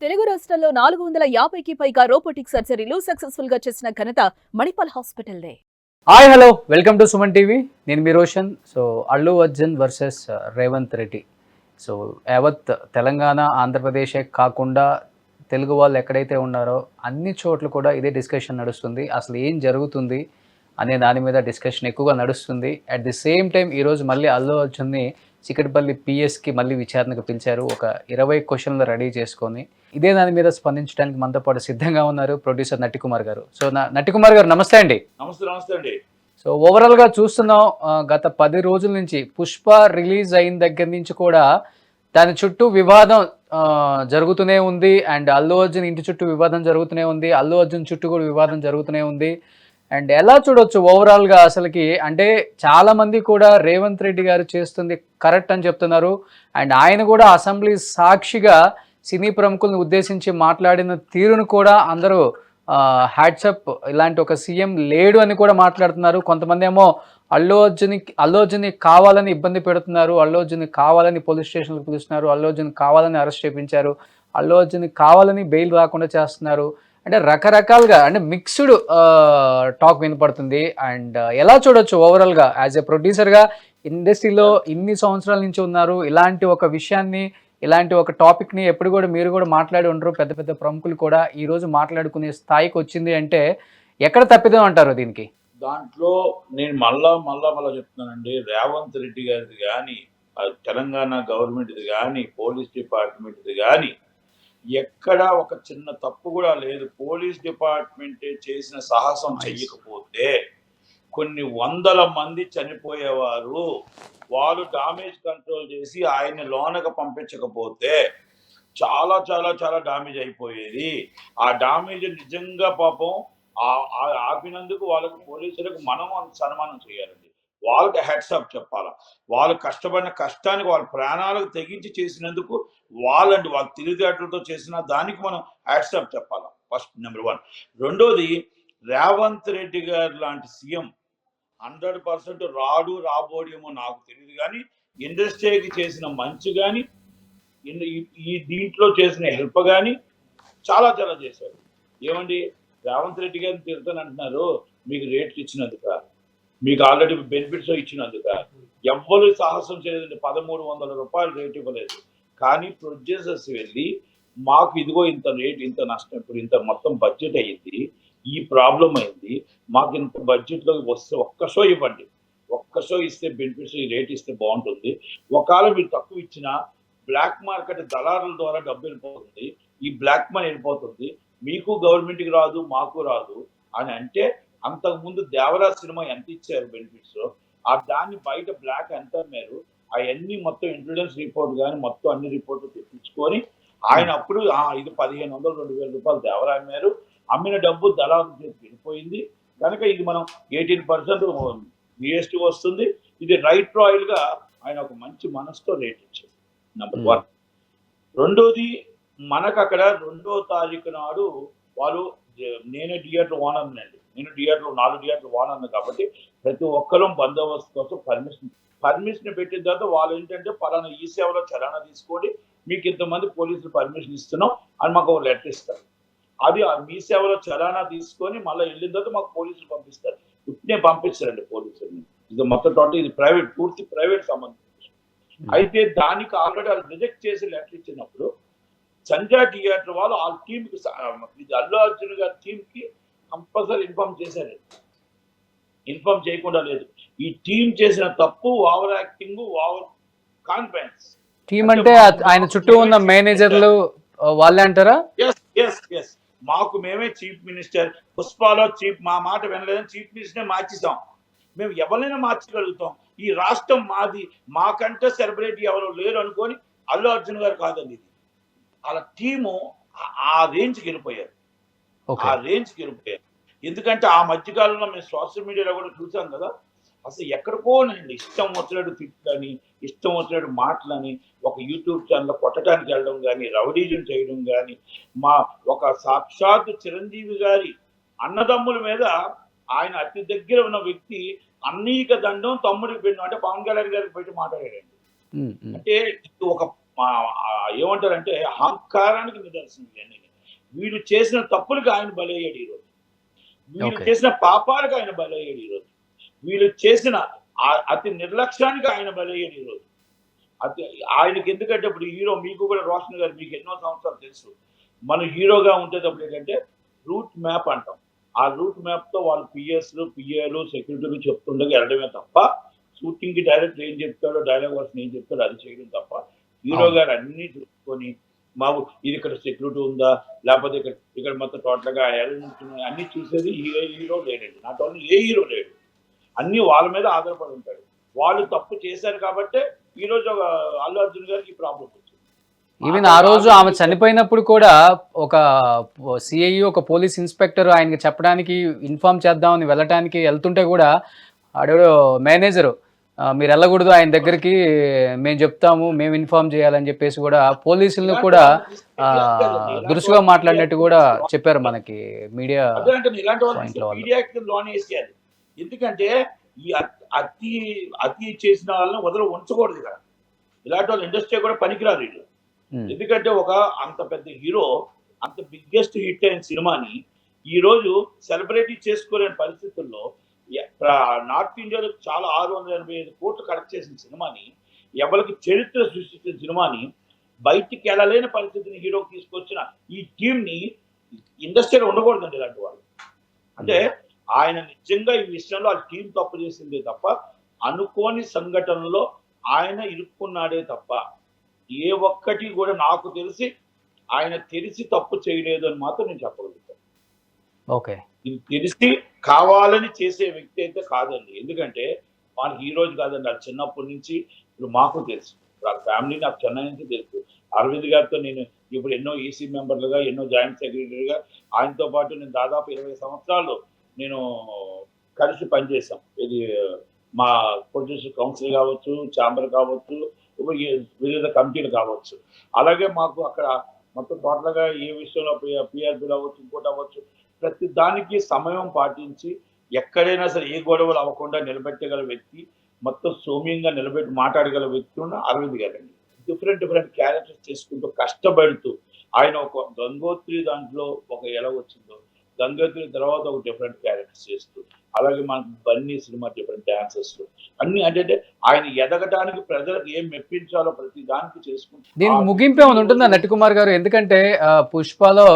తెలుగు రాష్ట్రాల్లో 450కి పైగా రోబోటిక్ సర్జరీలు సక్సెస్ఫుల్ గా చేసిన ఘనత మణిపాల్ హాస్పిటల్దే. Hi hello welcome to Suman TV. నేను మీ Roshan. So Allu Arjun versus Revanth Reddy. So యావత్ తెలంగాణ ఆంధ్రప్రదేశే కాకుండా తెలుగు వాళ్ళు ఎక్కడైతే ఉన్నారో అన్ని చోట్ల కూడా ఇదే డిస్కషన్ నడుస్తుంది. అసలు ఏం జరుగుతుంది అనే దాని మీద డిస్కషన్ ఎక్కువగా నడుస్తుంది. అట్ ది సేమ్ టైం ఈరోజు మళ్ళీ అల్లు అర్జున్ని చికటపల్లి పిఎస్కి మళ్ళీ విచారణకు పిలిచారు. ఒక 20 క్వశ్చన్లు రెడీ చేసుకొని ఇదే దాని మీద స్పందించడానికి మనతో పాటు సిద్ధంగా ఉన్నారు ప్రొడ్యూసర్ నట్టికుమార్ గారు. సో నట్టికుమార్ గారు నమస్తే అండి. నమస్తే అండి. సో ఓవరాల్గా చూస్తున్నాం, గత 10 రోజుల నుంచి పుష్ప రిలీజ్ అయిన దగ్గర నుంచి కూడా దాని చుట్టూ వివాదం జరుగుతూనే ఉంది. అండ్ అల్లు అర్జున్ ఇంటి చుట్టూ వివాదం జరుగుతూనే ఉంది. అల్లు అర్జున్ చుట్టూ కూడా వివాదం జరుగుతూనే ఉంది. అండ్ ఎలా చూడొచ్చు ఓవరాల్గా అసలుకి అంటే చాలామంది కూడా రేవంత్ రెడ్డి గారు చేస్తుంది కరెక్ట్ అని చెప్తున్నారు. అండ్ ఆయన కూడా అసెంబ్లీ సాక్షిగా సినీ ప్రముఖులను ఉద్దేశించి మాట్లాడిన తీరును కూడా అందరూ హ్యాట్సప్, ఇలాంటి ఒక సీఎం లేడు అని కూడా మాట్లాడుతున్నారు. కొంతమంది ఏమో అల్లు అర్జున్ని కావాలని ఇబ్బంది పెడుతున్నారు, అల్లు అర్జున్ని కావాలని పోలీస్ స్టేషన్లకు పిలుస్తున్నారు, అల్లు అర్జున్ కావాలని అరెస్ట్ చేయించారు, అల్లు అర్జున్ని కావాలని బెయిల్ రాకుండా చేస్తున్నారు. అంటే రకరకాలుగా అంటే మిక్స్డ్ టాక్ వినపడుతుంది. అండ్ ఎలా చూడొచ్చు ఓవరాల్గా యాజ్ ఎ ప్రొడ్యూసర్గా ఇండస్ట్రీలో ఇన్ని సంవత్సరాల నుంచి ఉన్నారు, ఇలాంటి ఒక విషయాన్ని, ఇలాంటి ఒక టాపిక్ని ఎప్పుడు కూడా మీరు కూడా మాట్లాడి ఉండరు, పెద్ద పెద్ద ప్రముఖులు కూడా ఈరోజు మాట్లాడుకునే స్థాయికి వచ్చింది అంటే ఎక్కడ తప్పిదం అంటారు దీనికి? దాంట్లో నేను మళ్ళా చెప్తున్నానండి. రేవంత్ రెడ్డి గారిది కానీ, తెలంగాణ గవర్నమెంట్ది కానీ, పోలీస్ డిపార్ట్మెంట్ది కానీ ఎక్కడ ఒక చిన్న తప్పు కూడా లేదు. పోలీస్ డిపార్ట్మెంటే చేసిన సాహసం చెయ్యకపోతే కొన్ని వందల మంది చనిపోయేవారు. వాళ్ళు డామేజ్ కంట్రోల్ చేసి ఆయన్ని లోనకు పంపించకపోతే చాలా చాలా చాలా డామేజ్ అయిపోయేది. ఆ డామేజ్ నిజంగా పాపం ఆపినందుకు వాళ్ళకు పోలీసులకు మనం సన్మానం చేయాలండి. వాళ్ళకి హెడ్సప్ చెప్పాలా. వాళ్ళు కష్టపడిన కష్టానికి వాళ్ళ ప్రాణాలకు తెగించి చేసినందుకు వాళ్ళ తెలివితేటలతో చేసిన దానికి మనం హెడ్సప్ చెప్పాలా. First number 1. రెండోది, రేవంత్ రెడ్డి గారు లాంటి సీఎం 100% రాబోడేమో నాకు తెలియదు, కానీ ఇండస్ట్రీకి చేసిన మంచి కానీ, ఈ దీంట్లో చేసిన హెల్ప్ కానీ చాలా చాలా చేశారు. ఏమండి, రేవంత్ రెడ్డి గారిని తిడతానంటున్నారు, మీకు రేట్లు ఇచ్చినందుక, మీకు ఆల్రెడీ బెనిఫిట్స్ ఇచ్చినందుక. ఎవ్వరు సాహసం చేయలేదండి. 1300 రూపాయలు రేట్ ఇవ్వలేదు. కానీ ప్రొడ్యూసర్స్ వెళ్ళి మాకు ఇదిగో ఇంత రేట్, ఇంత నష్టం, ఇప్పుడు ఇంత మొత్తం బడ్జెట్ అయ్యింది, ఈ ప్రాబ్లం అయింది, మాకు ఇంత బడ్జెట్లో వస్తే ఒక్క షో ఇవ్వండి, ఒక్క షో ఇస్తే బెనిఫిట్స్, ఈ రేట్ ఇస్తే బాగుంటుంది. ఒకవేళ మీరు తక్కువ ఇచ్చినా బ్లాక్ మార్కెట్ దళారుల ద్వారా డబ్బు వెళ్ళిపోతుంది, ఈ బ్లాక్ మనీ వెళ్ళిపోతుంది, మీకు గవర్నమెంట్కి రాదు, మాకు రాదు అని అంటే, అంతకుముందు దేవరా సినిమా ఎంత ఇచ్చారు బెనిఫిట్స్, దాన్ని బయట బ్లాక్ ఎంత అమ్మారు, అవన్నీ మొత్తం ఇంటెలిజెన్స్ రిపోర్ట్ కానీ మొత్తం అన్ని రిపోర్ట్లు తెప్పించుకొని ఆయన అప్పుడు ఇది 1500-2000 రూపాయలు దేవరా అమ్మారు, అమ్మిన డబ్బు దళారు వెళ్ళిపోయింది కనుక ఇది మనం 18% జిఎస్టీ వస్తుంది, ఇది రైట్ రాయల్గా ఆయన ఒక మంచి మనసుతో రేట్ ఇచ్చారు. నెంబర్ 1. రెండోది, మనకు అక్కడ 2వ తారీఖు నాడు వాళ్ళు, నేనే థియేటర్ ఓనర్ అండి, నేను థియేటర్లో 4 థియేటర్లు ఓనర్ కాబట్టి ప్రతి ఒక్కరూ బందోబస్తు కోసం పర్మిషన్ పెట్టిన తర్వాత వాళ్ళు ఏంటంటే పలానా ఈ సేవలో చలానా తీసుకోండి, మీకు ఇంతమంది పోలీసులు పర్మిషన్ ఇస్తున్నాం అని మాకు ఒక లెటర్ ఇస్తారు. అది మీ సేవలో చలానా తీసుకొని మళ్ళీ వెళ్ళిన తర్వాత మాకు పోలీసులు పంపిస్తారు. ఇప్పుడే పంపిస్తారండి పోలీసులు. ఇది మొత్తం టోటల్ ఇది ప్రైవేట్, పూర్తి ప్రైవేట్ సంబంధం. అయితే దానికి ఆల్రెడీ వాళ్ళు రిజెక్ట్ చేసి లెటర్ ఇచ్చినప్పుడు సంజయ్ థియేటర్ వాళ్ళు ఆ టీంకి, ఇది అల్లు అర్జున్ గారి టీంకి కంపల్సరీ ఇన్ఫార్మ్ చేశారండి. ఇన్ఫార్మ్ చేయకుండా లేదు. ఈ టీం చేసిన తప్పు over acting, over confidence. Team అంటే ఆయన చుట్టూ ఉన్న మేనేజర్లు వాళ్ళే అంటారా? ఎస్ మాకు మేమే చీఫ్ మినిస్టర్, పుష్పాలో మా మాట వినలేదని చీఫ్ మినిస్టర్ మార్చేసాం. మేము ఎవరైనా మార్చగలుగుతాం, ఈ రాష్ట్రం మాది, మాకంటే సెలబ్రిటీ ఎవరు లేరు అనుకొని అల్లు అర్జున్ గారు కాదండి ఇది. వాళ్ళ టీము ఆ రేంజ్కి వెళ్ళిపోయారు, ఆ రేంజ్కి వెళ్ళిపోయారు. ఎందుకంటే ఆ మధ్యకాలంలో మేము సోషల్ మీడియాలో కూడా చూసాం కదా, అసలు ఎక్కడికోనండి ఇష్టం వచ్చినట్టు తిట్లని, ఇష్టం వచ్చినట్టు మాటలని, ఒక యూట్యూబ్ ఛానల్లో కొట్టడానికి వెళ్ళడం కానీ, రౌడీజం చేయడం కానీ, మా ఒక సాక్షాత్ చిరంజీవి గారి అన్నదమ్ముల మీద ఆయన అతి దగ్గర ఉన్న వ్యక్తి అన్నీక దండం తమ్ముడికి పెట్టిన, అంటే పవన్ కళ్యాణ్ గారికి పెట్టి మాట్లాడాడండి. అంటే ఒక ఏమంటారంటే అహంకారానికి నిదర్శనం ఇవన్నీ. వీళ్ళు చేసిన తప్పులకు ఆయన బలయ్యాడు ఈరోజు. వీళ్ళు చేసిన పాపాలకు ఆయన బలయ్యాడు ఈరోజు. వీళ్ళు చేసిన అతి నిర్లక్ష్యానికి ఆయన బలయ్యాడు ఈరోజు. అతి ఆయనకి ఎందుకంటే ఇప్పుడు హీరో, మీకు కూడా రోషన్ గారు, మీకు ఎన్నో సంవత్సరాలు తెలుసు, మన హీరోగా ఉండేటప్పుడు ఏంటంటే రూట్ మ్యాప్ అంటాం. ఆ రూట్ మ్యాప్ తో వాళ్ళు పిఎస్లు, పిఏలు, సెక్యూరిటీలు చెప్తుండగా వెళ్ళడమే తప్ప, షూటింగ్ కి డైరెక్టర్ ఏం చెప్తాడో, డైలాగ్ వర్షన్ ఏం చెప్తాడో అది చేయడం తప్ప, హీరో గారు అన్ని చూసుకొని మాకు ఇది ఇక్కడ సెక్యూరిటీ ఉందా, లేకపోతే ఇక్కడ మొత్తం టోటల్ గా అన్ని చూసేది హీరో లేడండి. నాట్ ఓన్లీ ఏ హీరో లేడు, అన్ని వాళ్ళ మీద ఆధారపడి ఉంటాడు. వాళ్ళు తప్పు చేశారు కాబట్టి ఈ రోజు అల్లు అర్జున్ గారికి ప్రాబ్లం వచ్చింది. ఈవెన్ ఆ రోజు ఆమె చనిపోయినప్పుడు కూడా ఒక సిఐ, ఒక పోలీస్ ఇన్స్పెక్టర్ ఆయనకి చెప్పడానికి, ఇన్ఫార్మ్ చేద్దామని వెళ్ళటానికి వెళ్తుంటే కూడా ఆడేదో మేనేజరు మీరు వెళ్ళకూడదు ఆయన దగ్గరికి, మేము చెప్తాము, మేము ఇన్ఫార్మ్ చేయాలని చెప్పేసి కూడా పోలీసులను కూడా దురుసుగా మాట్లాడినట్టు కూడా చెప్పారు మనకి మీడియా పాయింట్లో వాళ్ళు. ఎందుకంటే ఈ అతి చేసిన వాళ్ళని ఉంచకూడదు ఇక్కడ. ఇలాంటి వాళ్ళు ఇండస్ట్రీ కూడా పనికిరాదు వీళ్ళు. ఎందుకంటే ఒక అంత పెద్ద హీరో, అంత బిగ్గెస్ట్ హిట్ అయిన సినిమాని ఈ రోజు సెలబ్రిటీ చేసుకోలేని పరిస్థితుల్లో, నార్త్ ఇండియాలో చాలా 685 కోట్లు కలెక్ట్ చేసిన సినిమాని, ఎవరికి చరిత్ర సృష్టించిన సినిమాని బయటికి వెళ్ళలేని పరిస్థితిని హీరోకి తీసుకొచ్చిన ఈ టీం ని ఇండస్ట్రీలో ఉండకూడదండి ఇలాంటి వాళ్ళు. అంటే ఆయన నిజంగా ఈ విషయంలో ఆ టీం తప్పు చేసిందే తప్ప, అనుకోని సంఘటనలో ఆయన ఇరుక్కున్నాడే తప్ప ఏ ఒక్కటి కూడా నాకు తెలిసి ఆయన తెలిసి తప్పు చేయలేదు అని మాత్రం నేను చెప్పగలుగుతాను. ఓకే, ఇది తెలిసి కావాలని చేసే వ్యక్తి అయితే కాదండి. ఎందుకంటే మనకి ఈ రోజు కాదండి, అది చిన్నప్పటి నుంచి ఇప్పుడు మాకు తెలుసు, వాళ్ళ ఫ్యామిలీ నాకు చెన్నై నుంచి తెలుసు. అరవింద్ గారితో నేను ఇప్పుడు ఎన్నో ఈసీ మెంబర్లుగా, ఎన్నో జాయింట్ సెక్రటరీగా, ఆయనతో పాటు నేను దాదాపు 20 సంవత్సరాలు నేను కలిసి పనిచేశాం. ఇది మా ప్రొడ్యూసర్ కౌన్సిల్ కావచ్చు, ఛాంబర్ కావచ్చు, వివిధ కమిటీలు కావచ్చు. అలాగే మాకు అక్కడ మొత్తం టోటల్గా ఏ విషయంలో పిఆర్పీలు అవ్వచ్చు, ఇంకోటి అవ్వచ్చు, ప్రతి దానికి సమయం పాటించి ఎక్కడైనా సరే ఏ గొడవలు అవ్వకుండా నిలబెట్టగల వ్యక్తి, మొత్తం సౌమ్యంగా నిలబెట్టి మాట్లాడగల వ్యక్తి ఉన్న అరవింద్ గారండి. డిఫరెంట్ క్యారెక్టర్స్ చేసుకుంటూ కష్టపడుతూ ఆయన ఒక గంగోత్రి దాంట్లో ఒక ఎలా వచ్చిందో, గంగోత్రి తర్వాత ఒక డిఫరెంట్ క్యారెక్టర్స్ చేస్తూ, అలాగే మనకు బన్నీ సినిమా డిఫరెంట్ డాన్సెస్ అన్ని, అంటే ఆయన ఎదగడానికి ప్రజలకు ఏం మెప్పించాలో ప్రతి దానికి చేసుకుంటూ. దీనికి ముగింపు ఏమైనా ఉంటుందా నటికుమార్ గారు? ఎందుకంటే పుష్పలో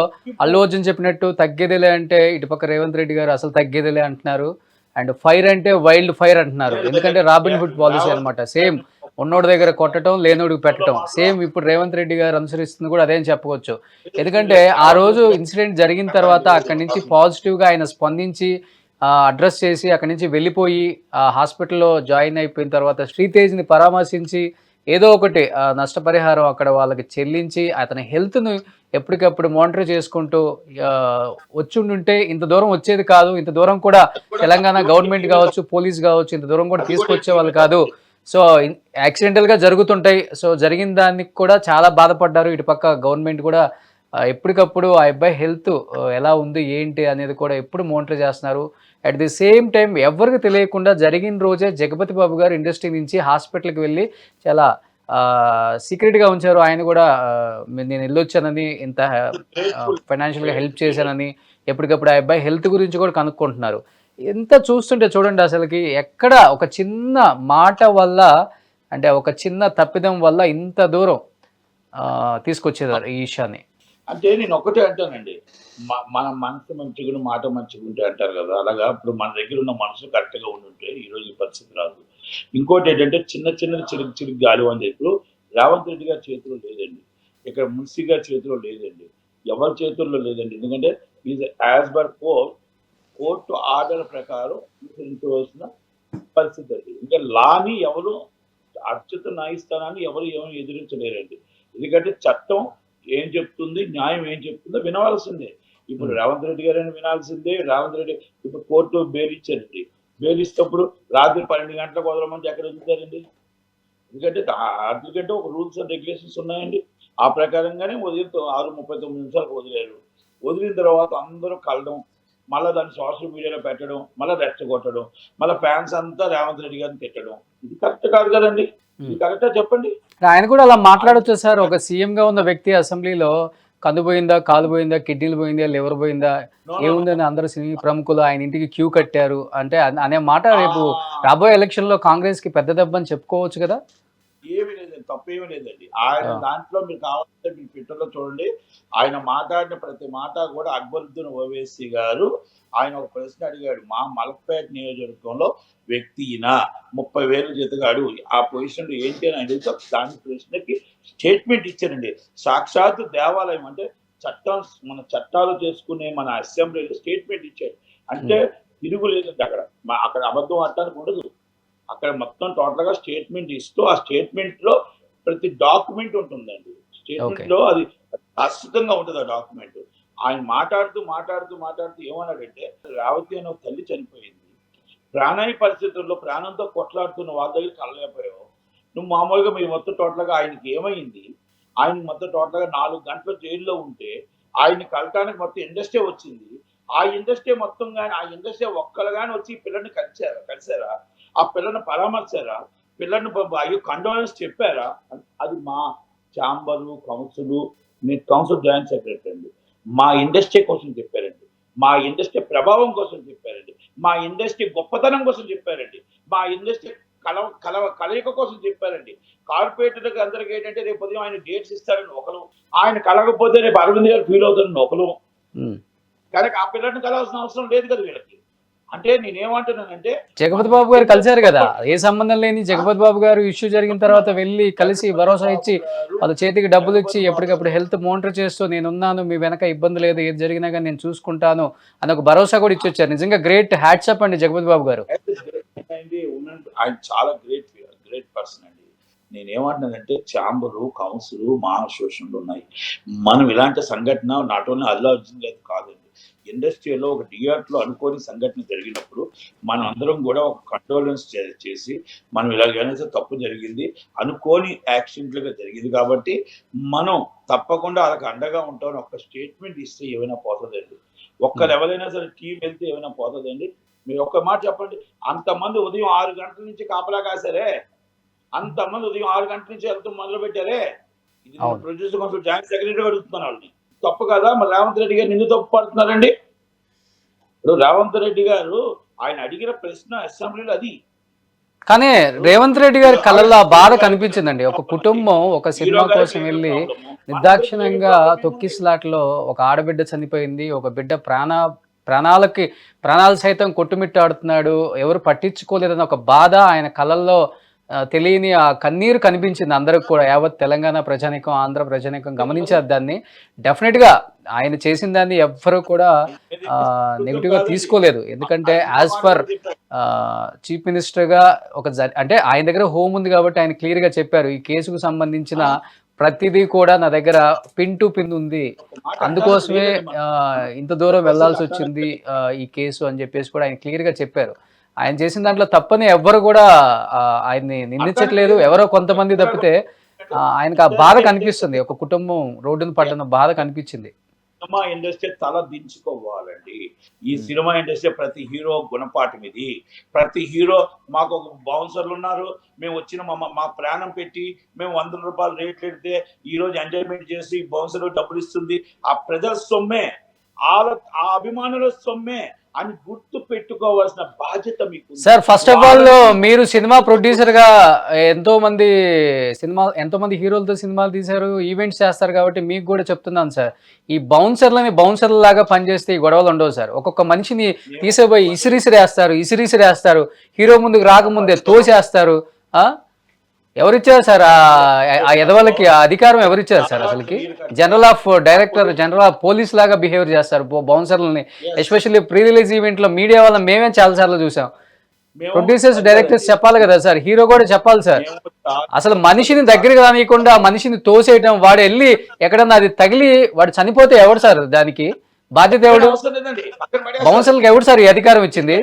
అల్లు అర్జున్ చెప్పినట్టు తగ్గేదిలే అంటే, ఇటుపక్క రేవంత్ రెడ్డి గారు అసలు తగ్గేదిలే అంటున్నారు, అండ్ ఫైర్ అంటే వైల్డ్ ఫైర్ అంటున్నారు. ఎందుకంటే రాబిన్ హుడ్ పాలసీ అనమాట. సేమ్ ఉన్నోడి దగ్గర కొట్టడం, లేనోడికి పెట్టడం. సేమ్ ఇప్పుడు రేవంత్ రెడ్డి గారు అనుసరిస్తుంది కూడా అదేం చెప్పవచ్చు. ఎందుకంటే ఆ రోజు ఇన్సిడెంట్ జరిగిన తర్వాత అక్కడి నుంచి పాజిటివ్గా ఆయన స్పందించి అడ్రస్ చేసి అక్కడి నుంచి వెళ్ళిపోయి హాస్పిటల్లో జాయిన్ అయిపోయిన తర్వాత శ్రీతేజ్ని పరామర్శించి ఏదో ఒకటి నష్టపరిహారం అక్కడ వాళ్ళకి చెల్లించి అతని హెల్త్ను ఎప్పటికప్పుడు మానిటర్ చేసుకుంటూ వచ్చుండుంటే ఇంత దూరం వచ్చేది కాదు. ఇంత దూరం కూడా తెలంగాణ గవర్నమెంట్ కావచ్చు, పోలీస్ కావచ్చు, ఇంత దూరం కూడా తీసుకొచ్చే వాళ్ళు కాదు. సో యాక్సిడెంటల్గా జరుగుతుంటాయి. సో జరిగిన దానికి కూడా చాలా బాధపడ్డారు. ఇటుపక్క గవర్నమెంట్ కూడా ఎప్పటికప్పుడు ఆ అబ్బాయి హెల్త్ ఎలా ఉంది ఏంటి అనేది కూడా ఎప్పుడు మానిటర్ చేస్తున్నారు. అట్ ది సేమ్ టైం ఎవరికి తెలియకుండా జరిగిన రోజే జగపతి బాబు గారు ఇండస్ట్రీ నుంచి హాస్పిటల్కి వెళ్ళి చాలా సీక్రెట్గా ఉంచారు. ఆయన కూడా నేను వెళ్ళొచ్చానని, ఇంత ఫైనాన్షియల్గా హెల్ప్ చేశానని ఎప్పటికప్పుడు ఆ అబ్బాయి హెల్త్ గురించి కూడా కనుక్కుంటున్నారు. ఎంత చూస్తుంటే చూడండి, అసలుకి ఎక్కడ ఒక చిన్న మాట వల్ల, అంటే ఒక చిన్న తప్పిదం వల్ల ఇంత దూరం తీసుకొచ్చేదారు ఈ విషయాన్ని. అంటే నేను ఒకటే అంటానండి, మన మనసు మంచిగా మాట మంచిగా ఉంటే అంటారు కదా, అలాగా ఇప్పుడు మన దగ్గర ఉన్న మనసు కరెక్ట్గా ఉండుంటే ఈరోజు ఈ పరిస్థితి రాదు. ఇంకోటి ఏంటంటే చిన్న చిరుగు గాలి అని చెప్పి రేవంత్ రెడ్డి గారి చేతిలో లేదండి, ఇక్కడ మున్సీ గారి చేతిలో లేదండి, ఎవరి చేతుల్లో లేదండి. ఎందుకంటే is as per court order ప్రకారం అనుసరించవలసిన పరిస్థితి అది. ఇంకా లాని ఎవరు అత్యుత న్యాయస్థానాన్ని ఎవరు ఏమీ ఎదిరించలేరండి. ఎందుకంటే చట్టం ఏం చెప్తుంది, న్యాయం ఏం చెప్తుందో వినవలసిందే. ఇప్పుడు రేవంత్ రెడ్డి గారైనా వినాల్సిందే. రేవంత్ రెడ్డి ఇప్పుడు కోర్టు బెయిల్ ఇచ్చారండి, బెయిల్ ఇచ్చినప్పుడు రాత్రి 12 గంటలకు వదలమంటే ఎక్కడ వదులుతారండి? ఎందుకంటే ఎందుకంటే ఒక రూల్స్ అండ్ రెగ్యులేషన్స్ ఉన్నాయండి. ఆ ప్రకారంగానే 6:39 వదిలేరు. వదిలిన తర్వాత అందరూ కలడం, మళ్ళీ దాన్ని సోషల్ మీడియాలో పెట్టడం, మళ్ళీ రెచ్చగొట్టడం, మళ్ళీ ఫ్యాన్స్ అంతా రేవంత్ రెడ్డి గారిని తిట్టడం, ఇది కరెక్ట్ కాదు కదండి. ఇది కరెక్టా చెప్పండి. ఆయన కూడా అలా మాట్లాడొచ్చు సార్. ఒక సీఎం గా ఉన్న వ్యక్తి అసెంబ్లీలో కన్ను పోయిందా, కాలు పోయిందా, కిడ్నీలు పోయిందా, లివర్ పోయిందా, ఏముందని అందరూ సినీ ప్రముఖులు ఆయన ఇంటికి క్యూ కట్టారు అంటే అనే మాట రేపు రాబోయే ఎలక్షన్ లో కాంగ్రెస్ కి పెద్ద దెబ్బ అని చెప్పుకోవచ్చు కదా. ఏమి లేదండి, తప్పేమీ లేదండి. ఆయన దాంట్లో మీరు కావాలంటే మీరు ట్విట్టర్లో చూడండి, ఆయన మాట్లాడిన ప్రతి మాట కూడా అక్బరుద్దీన్ ఓవైసీ గారు ఆయన ఒక ప్రశ్న అడిగాడు, మా మలక్పేట నియోజకవర్గంలో వ్యక్తి ఈయన 30,000 జీతగాడు ఆ పొజిషన్ లో ఏంటి అని అడిగితే దాని ప్రశ్నకి స్టేట్మెంట్ ఇచ్చారండి. సాక్షాత్తు దేవాలయం అంటే మన చట్టాలు చేసుకునే మన అసెంబ్లీలో స్టేట్మెంట్ ఇచ్చాడు. అంటే తిరుగు లేదండి. అక్కడ అబద్ధం ఆడటానికి ఉండదు. అక్కడ మొత్తం టోటల్ గా స్టేట్మెంట్ ఇస్తూ ఆ స్టేట్మెంట్ లో ప్రతి డాక్యుమెంట్ ఉంటుందండి. స్టేట్మెంట్ లో అది శాశ్వతంగా ఉంటుంది ఆ డాక్యుమెంట్. ఆయన మాట్లాడుతూ ఏమన్నాడంటే, రేవతి అనే ఒక తల్లి చనిపోయింది, ప్రాణాయి పరిస్థితుల్లో ప్రాణంతో కొట్లాడుతున్న వాళ్ళ దగ్గర కలలేకపోయావు నువ్వు. మామూలుగా మీరు మొత్తం టోటల్ గా ఆయనకి ఏమైంది, ఆయన మొత్తం టోటల్ గా 4 గంటల జైల్లో ఉంటే ఆయన్ని కలటానికి మొత్తం ఇండస్ట్రీ వచ్చింది. ఆ ఇండస్ట్రీ మొత్తం కానీ ఆ ఇండస్ట్రీ ఒక్కరు కానీ వచ్చి పిల్లల్ని కలిసారా, ఆ పిల్లని పరామర్శారా, పిల్లల్ని అయ్యో కండోలెన్స్ చెప్పారా? అది మా ఛాంబరు కౌన్సిల్, నేను కౌన్సిల్ జాయింట్ సెక్రటరీ అండి, మా ఇండస్ట్రీ కోసం చెప్పారండి, మా ఇండస్ట్రీ ప్రభావం కోసం చెప్పారండి, మా ఇండస్ట్రీ గొప్పతనం కోసం చెప్పారండి, మా ఇండస్ట్రీ కలయిక కోసం చెప్పారండి. కార్పొరేటర్కి అందరికి ఏంటంటే రేపు ఉదయం ఆయన డేట్స్ ఇస్తారని ఒకరు, ఆయన కలగకపోతే రేపు అరవింద్ గారు ఫీల్ అవుతారని ఒకరు. కానీ ఆ పిల్లల్ని కలవాల్సిన అవసరం లేదు కదా వీళ్ళకి. అంటే నేనేమంటున్నానంటే, జగపతి బాబు గారు కలిశారు కదా, ఏ సంబంధం లేని జగపతి బాబు గారు ఇష్యూ జరిగిన తర్వాత వెళ్ళి కలిసి భరోసా ఇచ్చి వాళ్ళ చేతికి డబ్బులు ఇచ్చి ఎప్పటికప్పుడు హెల్త్ మానిటర్ చేస్తూ నేనున్నాను, మీ వెనక ఇబ్బంది లేదు, ఏది జరిగినా కానీ నేను చూసుకుంటాను అని ఒక భరోసా కూడా ఇచ్చి వచ్చారు. నిజంగా గ్రేట్ హ్యాట్సప్ అండి జగపతి బాబు గారు. ఆయన చాలా గ్రేట్ పర్సన్ అండి. నేనేమంటున్నానంటే ఛాంబరు కౌన్సిల్ మా అసోసియేషన్లు ఉన్నాయి. మనం ఇలాంటి సంఘటన నాట్ ఓన్లీ అల్లు అర్జున్ గారు కాదండి, ఇండస్ట్రీలో ఒక థియేటర్లో అనుకోని సంఘటన జరిగినప్పుడు మనం అందరం కూడా ఒక కంట్రోలెన్స్ చేసి మనం ఇలాగైనా తప్పు జరిగింది అనుకోని యాక్సిడెంట్లుగా జరిగింది కాబట్టి మనం తప్పకుండా వాళ్ళకి అండగా ఉంటామని ఒక స్టేట్మెంట్ ఇస్తే ఏమైనా పోతుందండి. ఒక్కరు ఎవరైనా సరే టీం వెళ్తే ఏమైనా పోతుందండి. మీరు ఒక్క మాట చెప్పండి, అంతమంది ఉదయం 6 గంటల నుంచి కాపలా కాసారే, అంతమంది ఉదయం 6 గంటల నుంచి వెళ్తూ మొదలు పెట్టారే. ఇది ప్రొడ్యూసర్ కౌన్సిల్ జాయింట్ సెక్రటరీగా అడుగుతున్నాను వాళ్ళని. తప్పు కదా మరి రేవంత్ రెడ్డి గారు ఎందుకు తప్పు పడుతున్నారండి? ఇప్పుడు రేవంత్ రెడ్డి గారు ఆయన అడిగిన ప్రశ్న అసెంబ్లీలో అది. కానీ రేవంత్ రెడ్డి గారి కళ్ళల్లో బాధ కనిపించిందండి. ఒక కుటుంబం ఒక సినిమా కోసం వెళ్ళి నిర్దాక్షిణ్యంగా తొక్కిస్లాట్లో ఒక ఆడబిడ్డ చనిపోయింది, ఒక బిడ్డ ప్రాణాలు సైతం కొట్టుమిట్టాడుతున్నాడు, ఎవరు పట్టించుకోలేదన్న ఒక బాధ ఆయన కళ్ళల్లో తెలియని ఆ కన్నీరు కనిపించింది అందరికి కూడా. యావత్ తెలంగాణ ప్రజానీకం, ఆంధ్ర ప్రజానీకం గమనించారు దాన్ని. డెఫినెట్ గా ఆయన చేసిన దాన్ని ఎవ్వరూ కూడా నెగిటివ్ గా తీసుకోలేదు. ఎందుకంటే యాజ్ పర్ చీఫ్ మినిస్టర్ గా అంటే ఆయన దగ్గర హోమ్ ఉంది కాబట్టి ఆయన క్లియర్ గా చెప్పారు, ఈ కేసుకు సంబంధించిన ప్రతిదీ కూడా నా దగ్గర పిన్ టు పిన్ ఉంది, అందుకోసమే ఇంత దూరం వెళ్లాల్సి వచ్చింది ఈ కేసు అని చెప్పేసి కూడా ఆయన క్లియర్ గా చెప్పారు. ఆయన చేసిన దాంట్లో తప్పని ఎవ్వరు కూడా ఆయన్ని నిందించట్లేదు. ఎవరో కొంతమంది తప్పితే ఆయనకు ఆ బాధ కనిపిస్తుంది, ఒక కుటుంబం రోడ్డును పడ్డ బాధ కనిపించింది. సినిమా ఇండస్ట్రీ తల దించుకోవాలండి. ఈ సినిమా ఇండస్ట్రీ ప్రతి హీరో గుణపాఠం ఇది. ప్రతి హీరో మాకు ఒక బౌన్సర్లు ఉన్నారు, మేము వచ్చిన మా ప్రాణం పెట్టి మేము 100 రూపాయలు రేట్లు పెడితే ఈ రోజు ఎంజాయ్మెంట్ చేసి బౌన్సర్ డబ్బులు ఇస్తుంది. ఆ ప్రజల సొమ్మే, ఆ అభిమానుల సొమ్మే అని గుర్తు పెట్టుకోవాల్సిన బాధ్యత మీకు సార్. ఫస్ట్ ఆఫ్ ఆల్ మీరు సినిమా ప్రొడ్యూసర్ గా ఎంతో మంది హీరోలతో సినిమాలు తీశారు, ఈవెంట్స్ చేస్తారు కాబట్టి మీకు కూడా చెప్తున్నాను సార్, ఈ బౌన్సర్ల లాగా పనిచేస్తే ఈ గొడవలు ఉండవు సార్. ఒక్కొక్క మనిషిని తీసేపోయి ఇసిరిసిరేస్తారు, హీరో ముందుకు రాకముందే తోసేస్తారు. ఎవరిచ్చారు సార్ ఆ ఎదవలకి ఆ అధికారం? ఎవరిచ్చారు సార్? అసలుకి జనరల్ ఆఫ్ పోలీస్ లాగా బిహేవియర్ చేస్తారు బౌన్సర్లని. ఎస్పెషల్లీ ప్రీ రిలీజ్ ఈవెంట్ లో మీడియా వల్ల మేమే చాలా సార్లు చూసాం. ప్రొడ్యూసర్స్ డైరెక్టర్స్ చెప్పాలి కదా సార్, హీరో కూడా చెప్పాలి సార్. అసలు మనిషిని దగ్గరికి రానియకుండా మనిషిని తోసేయటం, వాడు వెళ్ళి ఎక్కడన్నా అది తగిలి వాడు చనిపోతే ఎవడు సార్ దానికి బాధ్యత? ఎవడు? బౌన్సర్లకు ఎవడు సార్ ఈ అధికారం ఇచ్చింది?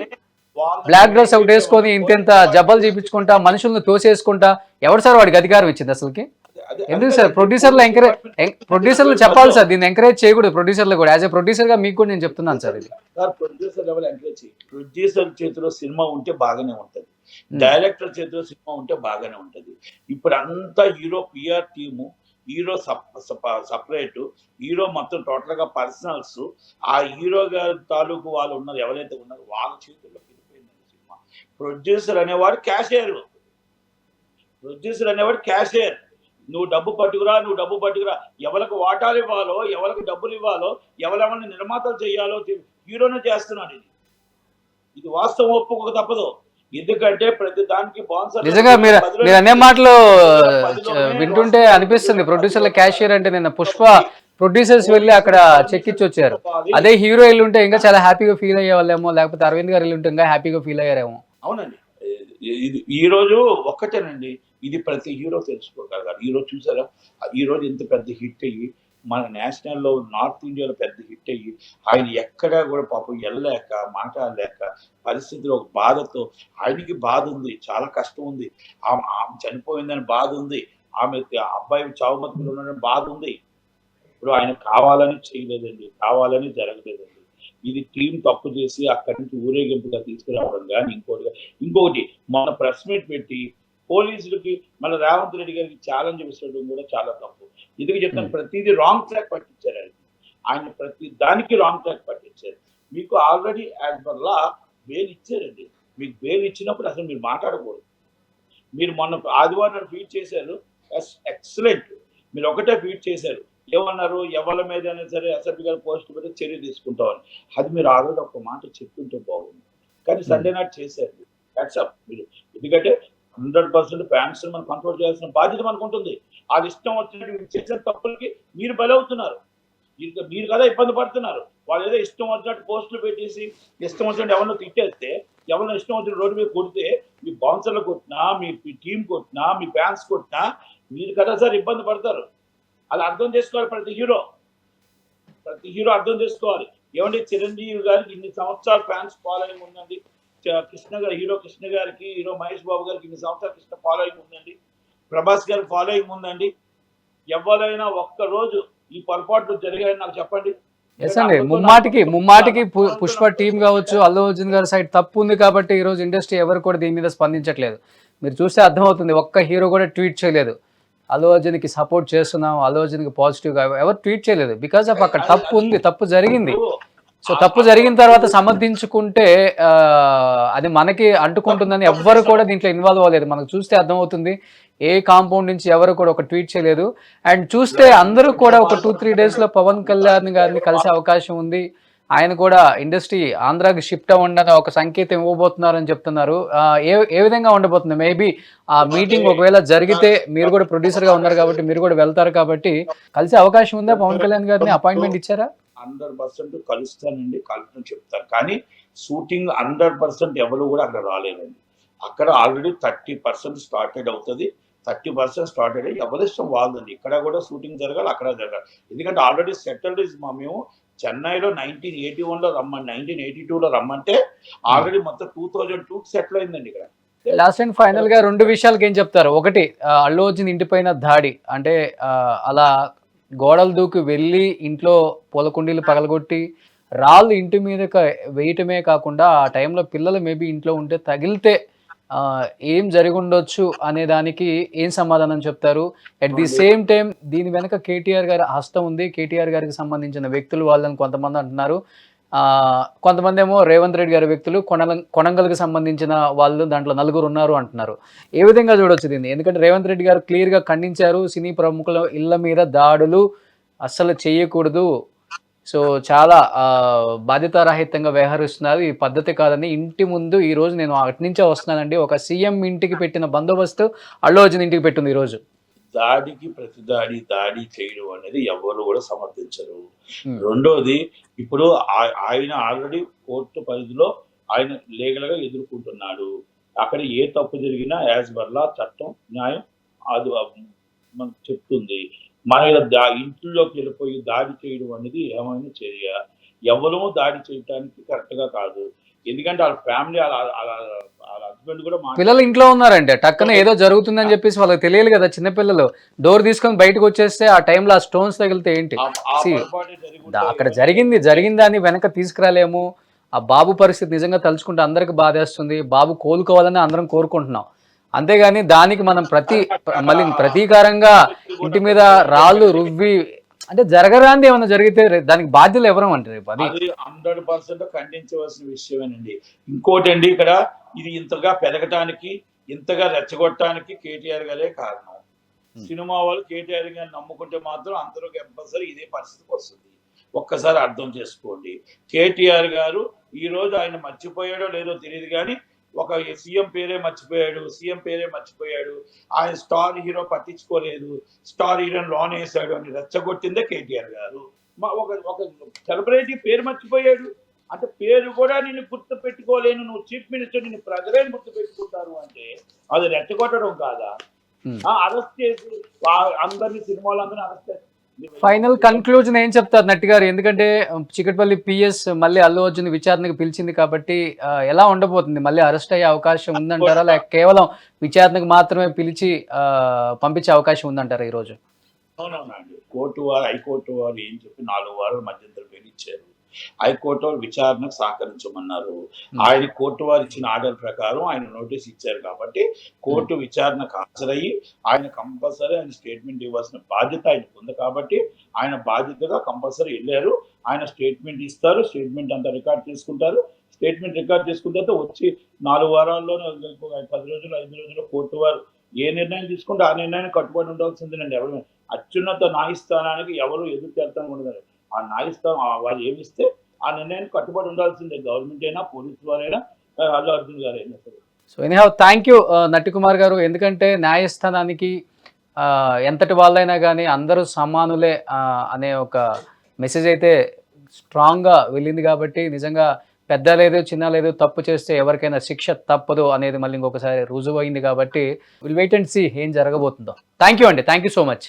బ్లాక్ డ్రెస్ ఒకటి వేసుకొని ఇంత జబ్బలు చూపించుకుంటా మనుషులను తోసేసుకుంటా ఎవరు సార్ వాడికి అధికారం ఇచ్చింది? అసలుకి ఎందుకు సార్ ప్రొడ్యూసర్లు ప్రొడ్యూసర్లు చెప్పాలి సార్, దీన్ని ఎంకరేజ్ చేయకూడదు ప్రొడ్యూసర్లు కూడా. యాజ్ ఎ ప్రొడ్యూసర్ గా మీకు కూడా నేను చెప్తున్నాను సార్ ఇది. ప్రొడ్యూసర్ లెవెల్ ఎంకరేజ్ చేయి. ప్రొడ్యూసర్ చేతిలో సినిమా ఉంటే బాగానే ఉంటది, డైరెక్టర్ చేతిలో సినిమా ఉంటే బాగానే ఉంటది. ఇప్పుడు అంతా hero PR team, hero separate, hero మొత్తం టోటల్ గా పర్సనల్స్, ఆ హీరో గారి తాలూకు వాళ్ళు ఉన్నారు ఎవరైతే ఉన్నారో వాళ్ళ చేతుల్లో వెళ్ళిపోయింది సినిమా. ప్రొడ్యూసర్ అనేవాడు క్యాషియర్, ప్రొడ్యూసర్ అనేవాడు క్యాషియర్. నువ్వు డబ్బు పట్టుకురా, ఎవరికి వాటాలు ఇవ్వాలో, ఎవరికి డబ్బులు ఇవ్వాలో, ఎవరెవరిని నిర్మాతలు చేయాలో హీరోనే చేస్తున్నాడు. ఇది వాస్తవం, ఒప్పుకోక తప్పదు. ఎందుకంటే ప్రతి దానికి నిజంగా మీరు అనే మాటలు వింటుంటే అనిపిస్తుంది ప్రొడ్యూసర్ల క్యాషియర్ అంటే. నిన్న పుష్ప ప్రొడ్యూసర్స్ వెళ్ళి అక్కడ చెక్ ఇచ్చి వచ్చారు. అదే హీరో వెళ్ళి ఉంటే ఇంకా చాలా హ్యాపీగా ఫీల్ అయ్యే వాళ్ళేమో, లేకపోతే అరవింద్ గారు వెళ్ళి ఉంటే ఇంకా హ్యాపీగా ఫీల్ అయ్యారేమో. అవునండి, ఇది ఈ రోజు ఒక్కటేనండి, ఇది ప్రతి హీరో తెలుసుకోగలగాలి. ఈ రోజు చూసారా, ఈ రోజు ఎంత పెద్ద హిట్ అయ్యి మన నేషనల్లో నార్త్ ఇండియాలో పెద్ద హిట్ అయ్యి ఆయన ఎక్కడా కూడా పాపం వెళ్ళలేక మాట్లాడలేక పరిస్థితిలో ఒక బాధతో, ఆయనకి బాధ ఉంది, చాలా కష్టం ఉంది, ఆమె చనిపోయిందని బాధ ఉంది, ఆమె అబ్బాయి చావుమతులు ఉన్నాడని బాధ ఉంది. ఇప్పుడు ఆయన కావాలని చేయలేదండి, కావాలని జరగలేదండి. ఇది టీం తప్పు చేసి అక్కడి నుంచి ఊరేగింపుగా తీసుకురావడం కానీ ఇంకొకటి మన ప్రెస్ మీట్ పెట్టి పోలీసులకి మన రేవంత్ రెడ్డి గారికి ఛాలెంజ్ విసరడం కూడా చాలా తప్పు. ఎందుకు చెప్తాను, ప్రతిదీ రాంగ్ ట్రాక్ పట్టించారు ఆయన ప్రతి దానికి రాంగ్ ట్రాక్ పట్టించారు. మీకు already as per law bail ఇచ్చారండి, మీకు బెయిల్ ఇచ్చినప్పుడు అసలు మీరు మాట్లాడకూడదు. మీరు మొన్న ఆదివారం ట్వీట్ చేశారు, ఎక్సలెంట్, మీరు ఒకటే ట్వీట్ చేశారు, ఏమన్నారు, ఎవరి మీదైనా సరే ఎస్ఎఫ్బి గారు పోస్ట్ పెట్టి చర్య తీసుకుంటామని. అది మీరు ఆల్రెడీ ఒక మాట చెప్తుంటే బాగుంది, కానీ సండే నాట్ చేశారు. వాట్సాప్ మీరు, ఎందుకంటే 100% ఫ్యాన్స్ మనం కంట్రోల్ చేయాల్సిన బాధ్యత మనకు ఉంటుంది. అది ఇష్టం వచ్చినట్టు చేసిన తప్పులకి మీరు బలవుతున్నారు, మీరు కదా ఇబ్బంది పడుతున్నారు. వాళ్ళు ఏదో ఇష్టం వచ్చినట్టు పోస్టులు పెట్టేసి ఇష్టం వచ్చినట్టు ఎవరినో తిట్టేస్తే, ఎవరినో ఇష్టం వచ్చిన రోడ్డు మీద కొడితే, మీ బౌన్సర్లు కొట్టినా, మీ టీం కొట్టినా, మీ ఫ్యాన్స్ కొట్టినా మీరు కదా సార్ ఇబ్బంది పడతారు. అది అర్థం చేసుకోవాలి ప్రతి హీరో అర్థం చేసుకోవాలి. ఏమంటే చిరంజీవి గారికి ఇన్ని సంవత్సరాలు ఫ్యాన్స్ ఫాలోయింగ్ ఉందండి, హీరో కృష్ణ గారికి, హీరో మహేష్ బాబు గారికి ఇన్ని సంవత్సరాలు కృష్ణ ఫాలోయింగ్ ఉందండి, ప్రభాస్ గారికి ఫాలోయింగ్ ఉందండి. ఎవరైనా ఒక్క రోజు ఈ పొరపాట్లు జరిగాయని నాకు చెప్పండి. ముమ్మాటికి పుష్ప టీం కావచ్చు, అల్లు అర్జున్ గారి సైడ్ తప్పు ఉంది కాబట్టి ఈ రోజు ఇండస్ట్రీ ఎవరు కూడా దీని మీద స్పందించట్లేదు. మీరు చూస్తే అర్థమవుతుంది, ఒక్క హీరో కూడా ట్వీట్ చేయలేదు అల్లు అర్జున్కి సపోర్ట్ చేస్తున్నాం, అల్లు అర్జున్కి పాజిటివ్గా ఎవరు ట్వీట్ చేయలేదు. బికాజ్ ఆఫ్ అక్కడ తప్పు ఉంది, తప్పు జరిగింది. సో తప్పు జరిగిన తర్వాత సమర్థించుకుంటే అది మనకి అంటుకుంటుందని ఎవ్వరు కూడా దీంట్లో ఇన్వాల్వ్ అవ్వలేదు. మనకు చూస్తే అర్థమవుతుంది, ఏ కాంపౌండ్ నుంచి ఎవరు కూడా ఒక ట్వీట్ చేయలేదు. అండ్ చూస్తే అందరూ కూడా ఒక 2-3 డేస్లో పవన్ కళ్యాణ్ గారిని కలిసే అవకాశం ఉంది, ఆయన కూడా ఇండస్ట్రీ ఆంధ్రాకి షిఫ్ట్ అవ్వండి ఒక సంకేతం ఇవ్వబోతున్నారని చెప్తున్నారు. ఏ విధంగా ఉండబోతుంది? మేబీ ఆ మీటింగ్ ఒకవేళ జరిగితే, మీరు కూడా ప్రొడ్యూసర్గా ఉన్నారు కాబట్టి మీరు కూడా వెళ్తారు కాబట్టి, కలిసే అవకాశం ఉందా? పవన్ కళ్యాణ్ గారిని అపాయింట్మెంట్ ఇచ్చారా? 100% కలుస్తానండి, కలుపుని చెప్తాను. కానీ షూటింగ్ 100% ఎవరు కూడా అక్కడ రాలేదండి. అక్కడ ఆల్రెడీ 30% స్టార్టెడ్ అవుతుంది. 30% స్టార్టెడ్ అయ్యి ఎవరి ఇష్టం వాళ్ళండి. ఇక్కడ కూడా షూటింగ్ జరగాలి, అక్కడ జరగాలి. ఎందుకంటే ఆల్రెడీ సెటిల్డ్ ఇస్ మేము చెన్నైలో 1981లో రమ్మంటే, 1982లో రమ్మంటే ఆల్రెడీ మొత్తం 2002 సెటిల్ అయిందండి ఇక్కడ. లాస్ట్ అండ్ ఫైనల్ గా 2 విషయాలకి ఏం చెప్తారు? ఒకటి, అల్లు అర్జున్ ఇంటిపైన దాడి, అంటే అలా గోడలు దూకి వెళ్ళి ఇంట్లో పూలకుండీలు పగలగొట్టి రాళ్ళు ఇంటి మీద వేయటమే కాకుండా ఆ టైంలో పిల్లలు మేబీ ఇంట్లో ఉంటే తగిలితే ఏం జరిగి ఉండొచ్చు అనే దానికి ఏం సమాధానం చెప్తారు? అట్ ది సేమ్ టైం దీని వెనక కేటీఆర్ గారి హస్తం ఉంది, కేటీఆర్ గారికి సంబంధించిన వ్యక్తులు వాళ్ళని కొంతమంది అంటున్నారు, కొంతమంది ఏమో రేవంత్ రెడ్డి గారి వ్యక్తులు, కొనంగల్కి సంబంధించిన వాళ్ళు దాంట్లో 4 ఉన్నారు అంటున్నారు. ఏ విధంగా చూడొచ్చు దీన్ని? ఎందుకంటే రేవంత్ రెడ్డి గారు క్లియర్గా ఖండించారు, సినీ ప్రముఖుల ఇళ్ల మీద దాడులు అస్సలు చేయకూడదు, సో చాలా బాధ్యతారహితంగా వ్యవహరిస్తున్నారు, ఈ పద్ధతి కాదని. ఇంటి ముందు ఈ రోజు నేను అటు నుంచే వస్తున్నానండి, ఒక సీఎం ఇంటికి పెట్టిన బందోబస్తు అల్లు అర్జున్ ఇంటికి పెట్టింది ఈరోజు. దాడికి ప్రతి దాడి చేయడం అనేది ఎవరు కూడా సమర్థించరు. రెండోది, ఇప్పుడు ఆయన ఆల్రెడీ కోర్టు పరిధిలో ఆయన లీగల్ గా ఎదుర్కొంటున్నాడు. అక్కడ ఏ తప్పు జరిగినా యాజ్ బర్లా చట్టం న్యాయం అది మనకు చెప్తుంది. మన ఇంట్లోకి వెళ్ళిపోయి దాడి చేయడం అనేది ఏమైనా చర్య, ఎవరూ దాడి చేయడానికి కరెక్ట్ గా కాదు. ఎందుకంటే వాళ్ళ ఫ్యామిలీ అలా హస్బెండ్ కూడా పిల్లలు ఇంట్లో ఉన్నారండి, టక్కన ఏదో జరుగుతుందని చెప్పేసి వాళ్ళకి తెలియదు కదా. చిన్నపిల్లలు డోర్ తీసుకొని బయటకు వచ్చేస్తే ఆ టైంలో ఆ స్టోన్స్ తగిలితే ఏంటి? See, అక్కడ జరిగింది దాన్ని వెనక తీసుకురాలేము. ఆ బాబు పరిస్థితి నిజంగా తలుచుకుంటే అందరికి బాధేస్తుంది. బాబు కోలుకోవాలని అందరం కోరుకుంటున్నాం. అంతేగాని దానికి మనం మళ్ళీ ప్రతీకారంగా ఇంటి మీద రాళ్ళు రువ్వి అంటే జరగరాంది ఏమైనా జరిగితే దానికి బాధ్యులు ఎవరు అంటే రేపు అది 100% ఖండించవలసిన విషయమేనండి. ఇంకోటి అండి, ఇక్కడ ఇది ఇంతగా పెరగటానికి, ఇంతగా రెచ్చగొట్టడానికి కేటీఆర్ గారే కారణం. సినిమా వాళ్ళు కేటీఆర్ గారిని నమ్ముకుంటే మాత్రం అందరూ కంపల్సరీ ఇదే పరిస్థితికి వస్తుంది. ఒక్కసారి అర్థం చేసుకోండి. కేటీఆర్ గారు ఈ రోజు ఆయన మర్చిపోయాడో లేదో తెలియదు కానీ ఒక సీఎం పేరే మర్చిపోయాడు, ఆయన స్టార్ హీరో పట్టించుకోలేదు, స్టార్ హీరోని లోన్ వేశాడు అని రెచ్చగొట్టిందే కేటీఆర్ గారు. ఒక సెలబ్రిటీ పేరు మర్చిపోయాడు అంటే పేరు కూడా నేను గుర్తు పెట్టుకోలేను, నువ్వు చీఫ్ మినిస్టర్ నిన్ను ప్రజలే గుర్తు పెట్టుకుంటారు అంటే అది రెచ్చగొట్టడం కాదా? అరెస్ట్ చేసి అందరినీ సినిమాలందరినీ అరెస్ట్ చేసి ఫైనల్ కన్క్లూజన్ ఏం చెప్తారు నట్టి గారు? ఎందుకంటే చికట్పల్లి పిఎస్ మళ్ళీ అల్లు అర్జున్ విచారణకు పిలిచింది కాబట్టి ఎలా ఉండబోతుంది? మళ్ళీ అరెస్ట్ అయ్యే అవకాశం ఉందంటారా, లేక కేవలం విచారణకు మాత్రమే పిలిచి పంపించే అవకాశం ఉందంటారా ఈ రోజు? అవునవునండి, హైకోర్టు వారు ఏం చెప్పి 4 వారాల మధ్యంతర బెయిల్ ఇచ్చారు. హైకోర్టు వారు విచారణకు సహకరించమన్నారు. ఆయన కోర్టు వారు ఇచ్చిన ఆర్డర్ ప్రకారం ఆయన నోటీస్ ఇచ్చారు కాబట్టి కోర్టు విచారణకు హాజరయ్యి ఆయన కంపల్సరీ ఆయన స్టేట్మెంట్ ఇవ్వాల్సిన బాధ్యత ఆయనకు ఉంది కాబట్టి ఆయన బాధ్యతగా కంపల్సరీ వెళ్ళారు. ఆయన స్టేట్మెంట్ ఇస్తారు, స్టేట్మెంట్ అంతా రికార్డ్ చేసుకుంటారు. స్టేట్మెంట్ రికార్డ్ చేసుకున్న తర్వాత వచ్చి 4 వారాల్లోనే 10 రోజులు 5 రోజుల్లో కోర్టు వారు ఏ నిర్ణయం తీసుకుంటే ఆ నిర్ణయాన్ని కట్టుబడి ఉండాల్సిందేనండి. ఎవరు అత్యున్నత న్యాయస్థానానికి ఎవరు ఎదురు చేస్తాను ఉండదు. ఆ న్యాయస్థానం వాళ్ళు ఏమిస్తే ఆ నిర్ణయానికి కట్టుబడి ఉండాల్సిందే, గవర్నమెంట్ అయినా పోలీసు వారైనా అల్లు అర్జున్ గారైనా సరే. సో ఎనీహౌ థ్యాంక్ యూ నట్టి కుమార్ గారు. ఎందుకంటే న్యాయస్థానానికి ఎంతటి వాళ్ళైనా కానీ అందరూ సమానులే అనే ఒక మెసేజ్ అయితే స్ట్రాంగ్గా వెళ్ళింది కాబట్టి నిజంగా పెద్ద లేదు చిన్న లేదు, తప్పు చేస్తే ఎవరికైనా శిక్ష తప్పదు అనేది మళ్ళీ ఇంకొకసారి రుజువు అయింది కాబట్టి విల్ వెయిట్ అండ్ సీ ఏం జరగబోతుందో. థ్యాంక్ యూ అండి, థ్యాంక్ యూ సో మచ్.